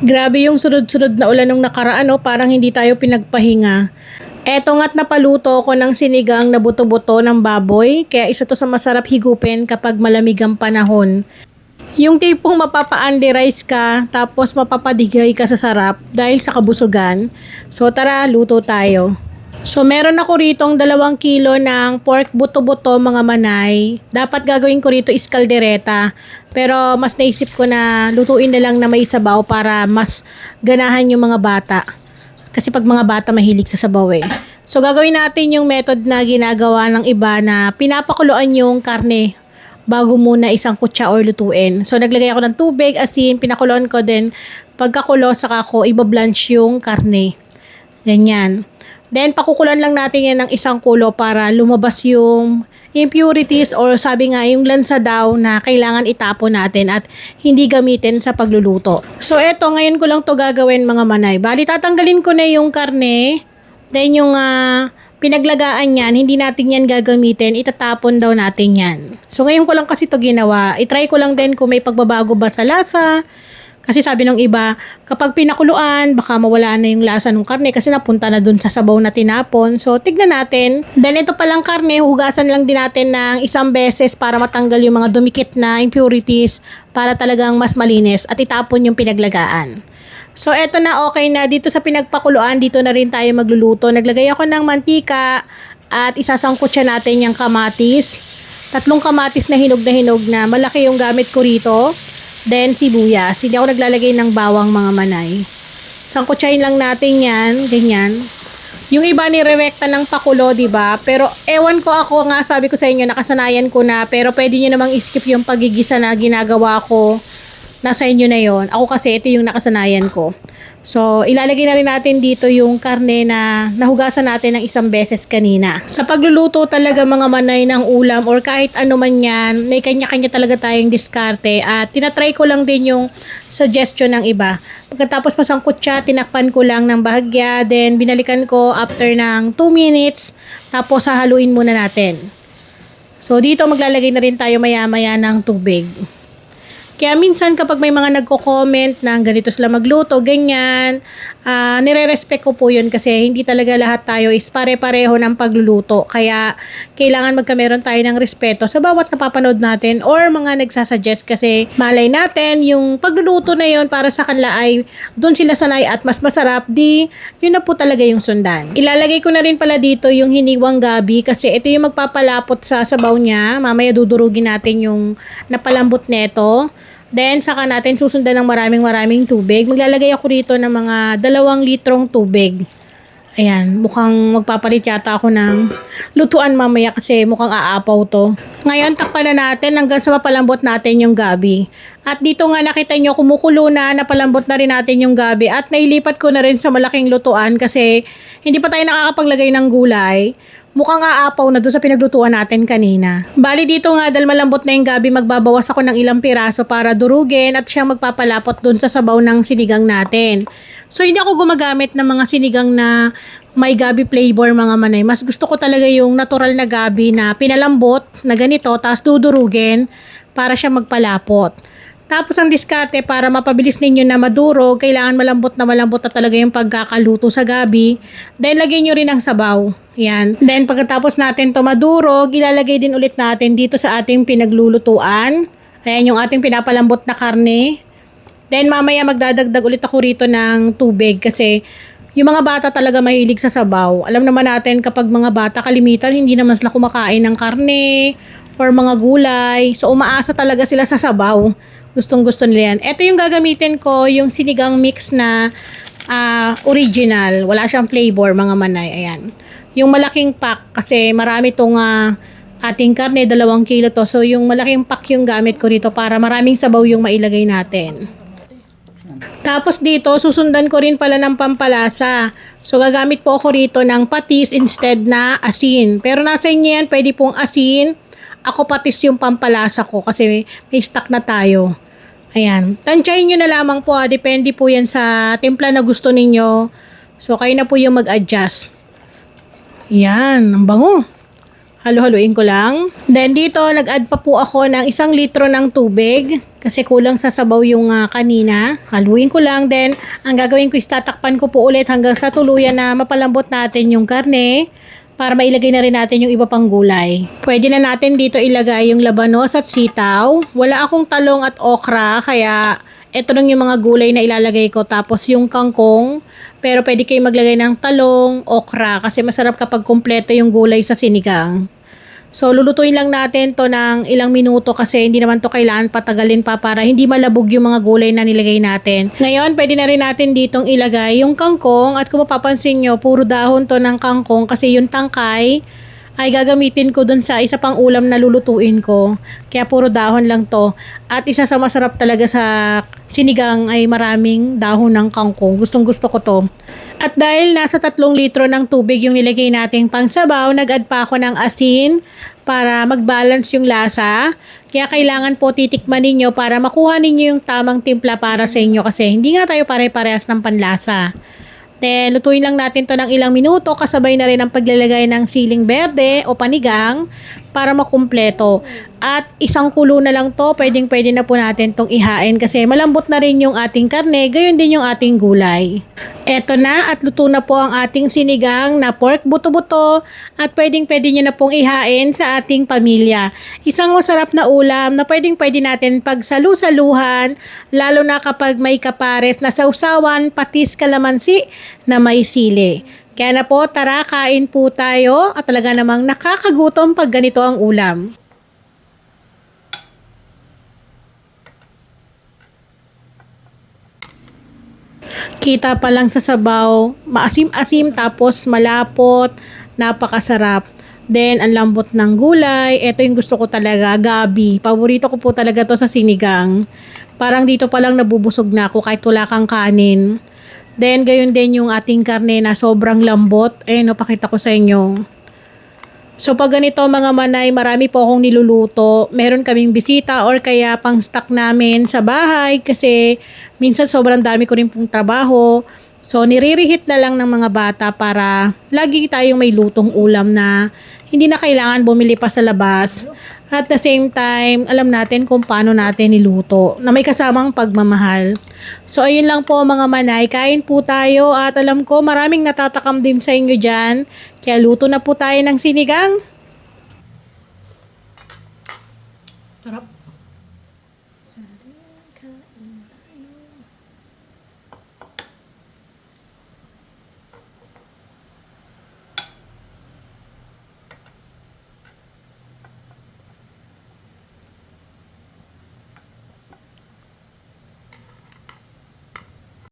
Grabe yung sunod-sunod na ulan nung nakaraan, no? Parang hindi tayo pinagpahinga. Eto nga't napaluto ko ng sinigang na buto-buto ng baboy, kaya isa to sa masarap higupin kapag malamig ang panahon. Yung tipong mapapa-only rice ka, tapos mapapadigay ka sa sarap dahil sa kabusugan. So tara, luto tayo. So meron ako ritong 2 kilo ng pork buto-buto mga manay. Dapat gagawin ko rito is kaldereta. Pero mas naisip ko na lutuin na lang na may sabaw para mas ganahan yung mga bata. Kasi pag mga bata mahilig sa sabaw eh. So gagawin natin yung method na ginagawa ng iba na pinapakuluan yung karne bago muna isang kutsa or lutuin. So naglagay ako ng tubig, asin, pinakuluan ko din. Pagkakulo saka ko ibablanch yung karne. Ganyan. Then, pakukuluan lang natin yan ng isang kulo para lumabas yung impurities or sabi nga yung lansa daw na kailangan itapon natin at hindi gamitin sa pagluluto. So, eto, ngayon ko lang to gagawin mga manay. Bali, tatanggalin ko na yung karne. Then, yung pinaglagaan yan, hindi natin yan gagamitin. Itatapon daw natin yan. So, ngayon ko lang kasi to ginawa. I-try ko lang din kung may pagbabago ba sa lasa. Kasi sabi ng iba, kapag pinakuluan, baka mawala na yung lasa ng karne kasi napunta na dun sa sabaw na tinapon. So, tignan natin. Then, ito palang karne, hugasan lang din natin ng 1 beses para matanggal yung mga dumikit na impurities para talagang mas malinis at itapon yung pinaglagaan. So, eto na, okay na. Dito sa pinagpakuluan, dito na rin tayo magluluto. Naglagay ako ng mantika at isasangkot siya natin yung kamatis. 3 kamatis na hinog na malaki yung gamit ko rito. Then, sibuyas. Hindi ako naglalagay ng bawang mga manay. Sangkutsahin lang natin yan. Ganyan. Yung iba nire-rekta ng pakulo, diba? Pero, ewan ko ako nga, sabi ko sa inyo, nakasanayan ko na. Pero, pwede nyo namang skip yung pagigisa na ginagawa ko. Nasa inyo na yon. Ako kasi, ito yung nakasanayan ko. So, ilalagay na rin natin dito yung karne na nahugasan natin ng 1 beses kanina. Sa pagluluto talaga mga manay ng ulam or kahit ano man yan, may kanya-kanya talaga tayong diskarte at tinatry ko lang din yung suggestion ng iba. Pagkatapos masangkot siya, tinakpan ko lang ng bahagya, then binalikan ko after ng 2 minutes, tapos hahaluin muna natin. So, dito maglalagay na rin tayo maya-maya ng tubig. Kaya minsan kapag may mga nagko-comment na ganito sila magluto, ganyan, nire-respect ko po yun kasi hindi talaga lahat tayo is pare-pareho ng pagluluto. Kaya kailangan magkameron tayo ng respeto sa bawat napapanood natin or mga nagsasuggest kasi malay natin yung pagluluto na yun para sa kanila ay doon sila sanay at mas masarap, di yun na po talaga yung sundan. Ilalagay ko na rin pala dito yung hiniwang gabi kasi ito yung magpapalapot sa sabaw niya. Mamaya dudurugin natin yung napalambot neto. Then, saka natin susundan ng maraming tubig. Maglalagay ako rito ng mga 2 litrong tubig. Ayan, mukhang magpapalit yata ako ng lutuan mamaya kasi mukhang aapaw to. Ngayon, takpan na natin hanggang sa mapalambot natin yung gabi. At dito nga nakita nyo, kumukulo na, napalambot na rin natin yung gabi. At nailipat ko na rin sa malaking lutuan kasi hindi pa tayo nakakapaglagay ng gulay. Mukhang aapaw na doon sa pinaglutuan natin kanina. Bali dito nga dahil malambot na yung gabi, magbabawas ako ng ilang piraso para durugin at siyang magpapalapot doon sa sabaw ng sinigang natin. So hindi ako gumagamit ng mga sinigang na may gabi flavor mga manay. Mas gusto ko talaga yung natural na gabi na pinalambot na ganito, tapos dudurugin para siya magpalapot. Tapos ang diskarte para mapabilis ninyo na madurog, kailangan malambot na talaga yung pagkakaluto sa gabi. Then lagyan nyo rin ang sabaw. Yan. Then pagkatapos natin to madurog, ilalagay din ulit natin dito sa ating pinaglulutuan. Ayan yung ating pinapalambot na karne. Then mamaya magdadagdag ulit ako rito ng tubig kasi yung mga bata talaga mahilig sa sabaw. Alam naman natin kapag mga bata kalimitan, hindi naman sila kumakain ng karne or mga gulay. So umaasa talaga sila sa sabaw. Gustong-gusto nila yan. Ito yung gagamitin ko, yung sinigang mix na original. Wala siyang flavor, mga manay. Ayan. Yung malaking pack, kasi marami itong ating karne, 2 kilo to. So, yung malaking pack yung gamit ko rito para maraming sabaw yung mailagay natin. Tapos dito, susundan ko rin pala ng pampalasa. So, gagamit po ako rito ng patis instead na asin. Pero nasa inyo yan, pwede pong asin. Ako patis yung pampalasa ko kasi may stock na tayo. Ayan. Tansyahin nyo na lamang po. Depende po yan sa timpla na gusto ninyo. So, kayo na po yung mag-adjust. Yan. Ang bango. Halu-haluin ko lang. Then dito, nag-add pa po ako ng 1 litro ng tubig kasi kulang sa sabaw yung kanina. Haluin ko lang. Then, ang gagawin ko is tatakpan ko po ulit hanggang sa tuluyan na mapalambot natin yung karne para mailagay na rin natin yung iba pang gulay. Pwede na natin dito ilagay yung labanos at sitaw. Wala akong talong at okra kaya ito lang yung mga gulay na ilalagay ko. Tapos yung kangkong, pero pwede kayo maglagay ng talong, okra kasi masarap kapag kumpleto yung gulay sa sinigang. So, lulutuin lang natin to ng ilang minuto kasi hindi naman to kailangan patagalin pa para hindi malabog yung mga gulay na nilagay natin. Ngayon, pwede na rin natin ditong ilagay yung kangkong at kung mapapansin nyo, puro dahon to ng kangkong kasi yung tangkay ay gagamitin ko dun sa isa pang ulam na lulutuin ko. Kaya puro dahon lang to. At isa sa masarap talaga sa sinigang ay maraming dahon ng kangkong. Gustong gusto ko to. At dahil nasa 3 litro ng tubig yung nilagay nating pangsabaw, nag-add pa ako ng asin para mag-balance yung lasa. Kaya kailangan po titikman ninyo para makuha ninyo yung tamang timpla para sa inyo kasi hindi nga tayo pare-parehas ng panlasa. Then, lutuin lang natin to ng ilang minuto kasabay na rin ang paglalagay ng siling berde o panigang para makumpleto. At isang kulo na lang to, pwede na po natin tong ihain kasi malambot na rin yung ating karne, gayon din yung ating gulay. Eto na at luto na po ang ating sinigang na pork buto-buto at pwede nyo na pong ihain sa ating pamilya. Isang masarap na ulam na pwede natin pagsalu-saluhan lalo na kapag may kapares na sausawan, patis, kalamansi na may sili. Kaya na po, tara kain po tayo at talaga namang nakakagutom pag ganito ang ulam. Kita pa lang sa sabaw, maasim-asim tapos malapot, napakasarap. Then, ang lambot ng gulay. Ito yung gusto ko talaga, gabi. Paborito ko po talaga to sa sinigang. Parang dito pa lang nabubusog na ako kahit wala kang kanin. Then, gayon din yung ating karne na sobrang lambot. No, pakita ko sa inyo. So, pag ganito mga manay, marami po akong niluluto. Meron kaming bisita or kaya pang stock namin sa bahay kasi minsan sobrang dami ko rin pong trabaho. So, nire-reheat na lang ng mga bata para lagi tayong may lutong ulam na hindi na kailangan bumili pa sa labas. At the same time, alam natin kung paano natin niluto na may kasamang pagmamahal. So, ayun lang po mga manay. Kain po tayo at alam ko maraming natatakam din sa inyo dyan. Kaya luto na po tayo ng sinigang. Sarap.